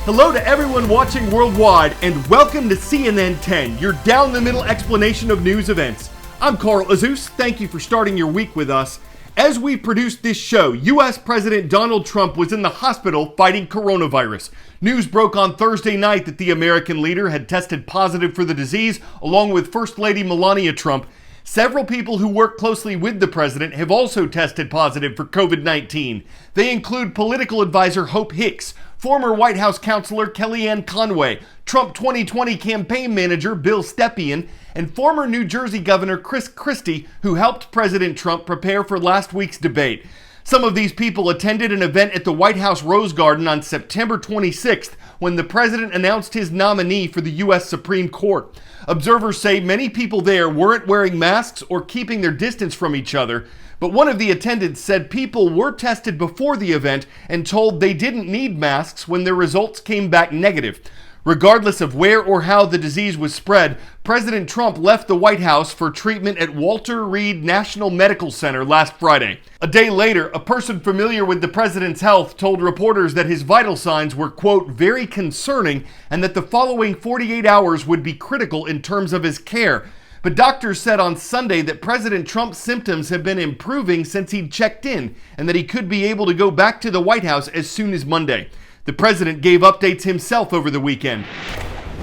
Hello to everyone watching worldwide, and welcome to CNN 10, your down-the-middle explanation of news events. I'm Carl Azus. Thank you for starting your week with us. As we produced this show, U.S. President Donald Trump was in the hospital fighting coronavirus. News broke on Thursday night that the American leader had tested positive for the disease, along with First Lady Melania Trump. Several people who work closely with the president have also tested positive for COVID-19. They include political advisor Hope Hicks, former White House counselor Kellyanne Conway, Trump 2020 campaign manager Bill Stepien, and former New Jersey Governor Chris Christie, who helped President Trump prepare for last week's debate. Some of these people attended an event at the White House Rose Garden on September 26th when the president announced his nominee for the U.S. Supreme Court. Observers say many people there weren't wearing masks or keeping their distance from each other, but one of the attendants said people were tested before the event and told they didn't need masks when their results came back negative. Regardless of where or how the disease was spread, President Trump left the White House for treatment at Walter Reed National Medical Center last Friday. A day later, a person familiar with the president's health told reporters that his vital signs were, quote, very concerning, and that the following 48 hours would be critical in terms of his care. But doctors said on Sunday that President Trump's symptoms have been improving since he'd checked in, and that he could be able to go back to the White House as soon as Monday. The president gave updates himself over the weekend.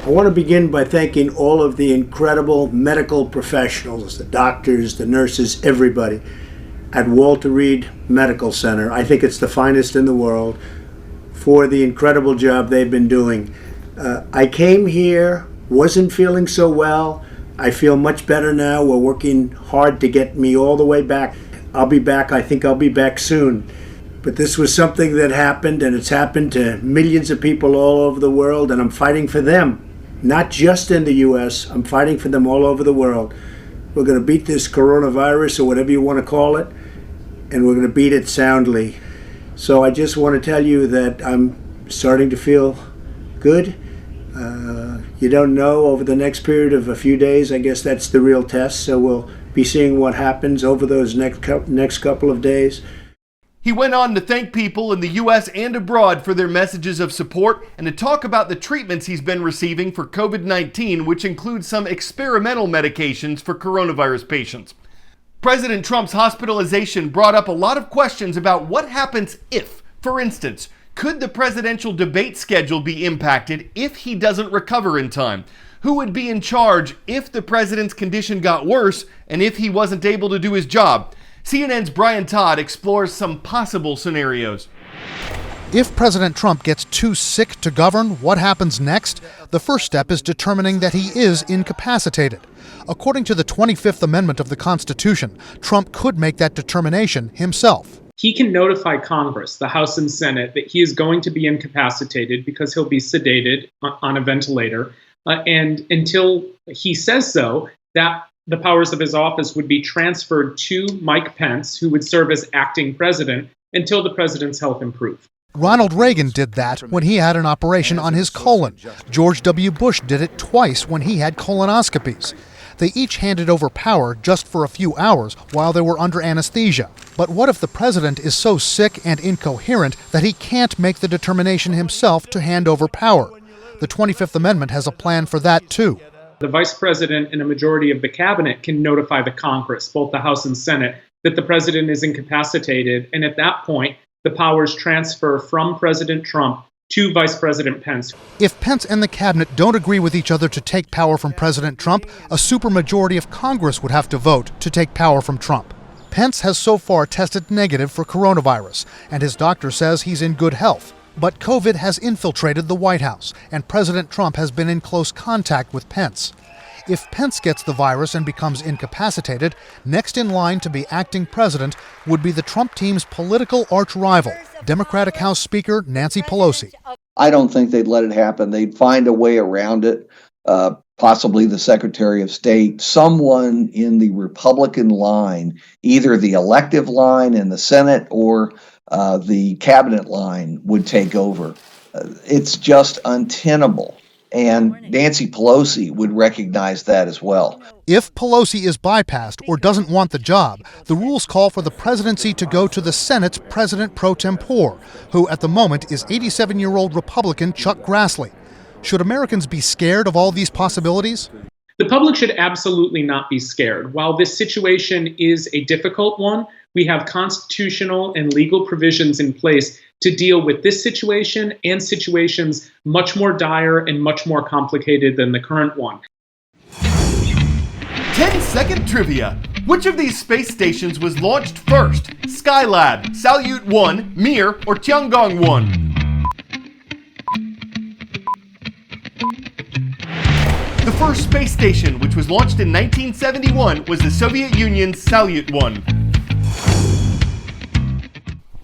I want to begin by thanking all of the incredible medical professionals, the doctors, the nurses, everybody at Walter Reed Medical Center. I think it's the finest in the world for the incredible job they've been doing. I came here, wasn't feeling so well. I feel much better now. We're working hard to get me all the way back. I'll be back. I think I'll be back soon. But this was something that happened, and it's happened to millions of people all over the world, and I'm fighting for them. Not just in the U.S., I'm fighting for them all over the world. We're going to beat this coronavirus, or whatever you want to call it, and we're going to beat it soundly. So I just want to tell you that I'm starting to feel good. You don't know, over the next period of a few days, I guess that's the real test, so we'll be seeing what happens over those next couple of days. He went on to thank people in the U.S. and abroad for their messages of support and to talk about the treatments he's been receiving for COVID-19, which includes some experimental medications for coronavirus patients. President Trump's hospitalization brought up a lot of questions about what happens if, for instance, could the presidential debate schedule be impacted if he doesn't recover in time? Who would be in charge if the president's condition got worse and if he wasn't able to do his job? CNN's Brian Todd explores some possible scenarios. If President Trump gets too sick to govern, what happens next? The first step is determining that he is incapacitated. According to the 25th Amendment of the Constitution, Trump could make that determination himself. He can notify Congress, the House and Senate, that he is going to be incapacitated because he'll be sedated on a ventilator. And until he says so, that the powers of his office would be transferred to Mike Pence, who would serve as acting president until the president's health improved. Ronald Reagan did that when he had an operation on his colon. George W. Bush did it twice when he had colonoscopies. They each handed over power just for a few hours while they were under anesthesia. But what if the president is so sick and incoherent that he can't make the determination himself to hand over power? The 25th Amendment has a plan for that, too. The vice president and a majority of the cabinet can notify the Congress, both the House and Senate, that the president is incapacitated. And at that point, the powers transfer from President Trump to Vice President Pence. If Pence and the cabinet don't agree with each other to take power from President Trump, a supermajority of Congress would have to vote to take power from Trump. Pence has so far tested negative for coronavirus, and his doctor says he's in good health. But COVID has infiltrated the White House, and President Trump has been in close contact with Pence. If Pence gets the virus and becomes incapacitated, next in line to be acting president would be the Trump team's political arch-rival, Democratic House Speaker Nancy Pelosi. I don't think they'd let it happen. They'd find a way around it, possibly the Secretary of State, someone in the Republican line, either the elective line in the Senate or the cabinet line would take over. It's just untenable And Nancy Pelosi would recognize that as well. If Pelosi is bypassed or doesn't want the job, the rules call for the presidency to go to the Senate's president pro tempore, who at the moment is 87-year-old Republican Chuck Grassley. Should Americans be scared of all these possibilities? The public should absolutely not be scared. While this situation is a difficult one, we have constitutional and legal provisions in place to deal with this situation and situations much more dire and much more complicated than the current one. 10-second trivia. Which of these space stations was launched first? Skylab, Salyut 1, Mir, or Tiangong 1? The first space station, which was launched in 1971, was the Soviet Union's Salyut 1.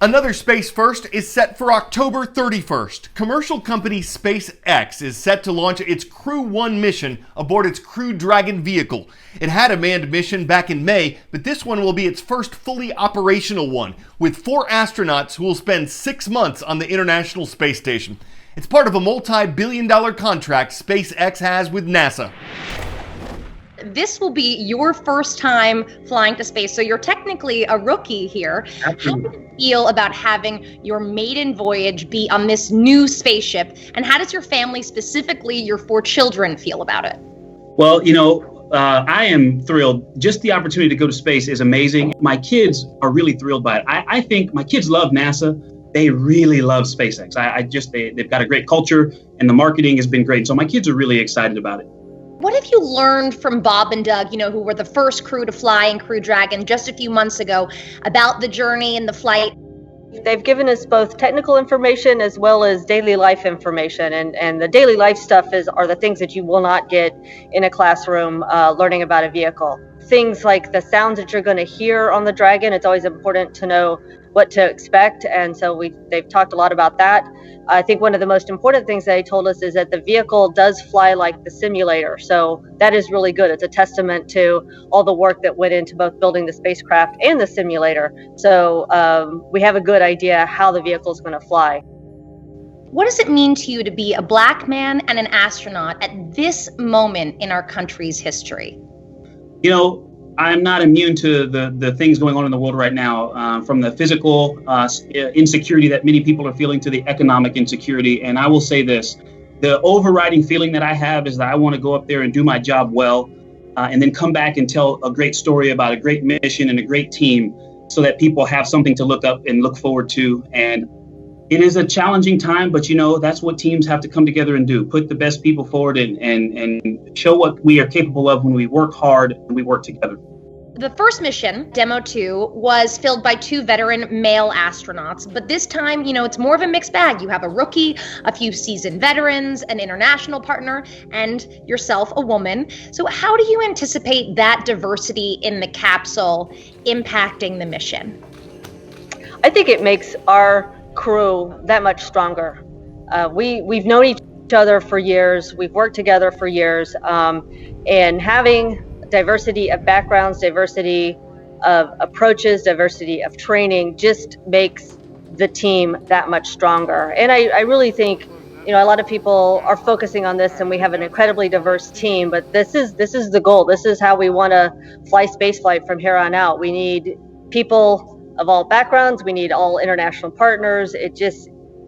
Another space first is set for October 31st. Commercial company SpaceX is set to launch its Crew-1 mission aboard its Crew Dragon vehicle. It had a manned mission back in May, but this one will be its first fully operational one, with 4 astronauts who will spend 6 months on the International Space Station. It's part of a multi-billion-dollar contract SpaceX has with NASA. This will be your first time flying to space, so you're technically a rookie here. Absolutely. How do you feel about having your maiden voyage be on this new spaceship, and how does your family, specifically your 4 children, feel about it? Well, I am thrilled. Just the opportunity to go to space is amazing. My kids are really thrilled by it. I think my kids love NASA. They really love SpaceX. They've got a great culture, and the marketing has been great. So my kids are really excited about it. What have you learned from Bob and Doug, who were the first crew to fly in Crew Dragon just a few months ago, about the journey and the flight? They've given us both technical information as well as daily life information. And the daily life stuff are the things that you will not get in a classroom learning about a vehicle. Things like the sounds that you're going to hear on the Dragon, it's always important to know what to expect. And so they've talked a lot about that. I think one of the most important things they told us is that the vehicle does fly like the simulator. So that is really good. It's a testament to all the work that went into both building the spacecraft and the simulator. So we have a good idea how the vehicle is going to fly. What does it mean to you to be a Black man and an astronaut at this moment in our country's history? I'm not immune to the things going on in the world right now, from the physical insecurity that many people are feeling to the economic insecurity. And I will say this, the overriding feeling that I have is that I want to go up there and do my job well, and then come back and tell a great story about a great mission and a great team so that people have something to look up and look forward to. And it is a challenging time, but that's what teams have to come together and do. Put the best people forward and show what we are capable of when we work hard and we work together. The first mission, Demo 2, was filled by 2 veteran male astronauts, but this time, it's more of a mixed bag. You have a rookie, a few seasoned veterans, an international partner, and yourself, a woman. So how do you anticipate that diversity in the capsule impacting the mission? I think it makes our crew that much stronger. We've known each other for years. We've worked together for years, and having diversity of backgrounds, diversity of approaches, diversity of training just makes the team that much stronger. And I really think, a lot of people are focusing on this, and we have an incredibly diverse team, but this is the goal. This is how we want to fly spaceflight from here on out. We need people of all backgrounds. We need all international partners.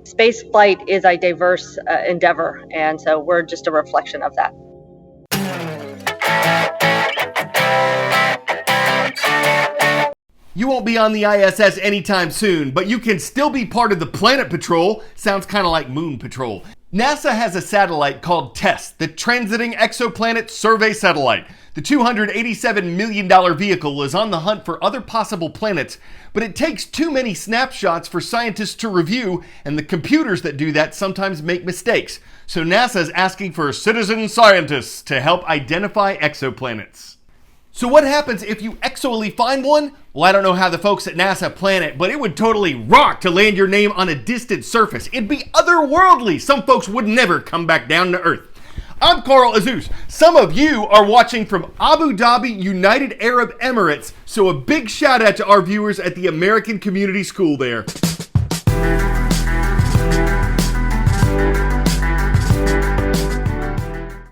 Space flight is a diverse endeavor, and so we're just a reflection of that. You won't be on the ISS anytime soon, but you can still be part of the Planet Patrol. Sounds kind of like Moon Patrol. NASA has a satellite called TESS, the Transiting Exoplanet Survey Satellite. The $287 million vehicle is on the hunt for other possible planets, but it takes too many snapshots for scientists to review, and the computers that do that sometimes make mistakes. So NASA is asking for citizen scientists to help identify exoplanets. So what happens if you actually find one? Well, I don't know how the folks at NASA plan it, but it would totally rock to land your name on a distant surface. It'd be otherworldly. Some folks would never come back down to Earth. I'm Carl Azus. Some of you are watching from Abu Dhabi, United Arab Emirates, so a big shout out to our viewers at the American Community School there.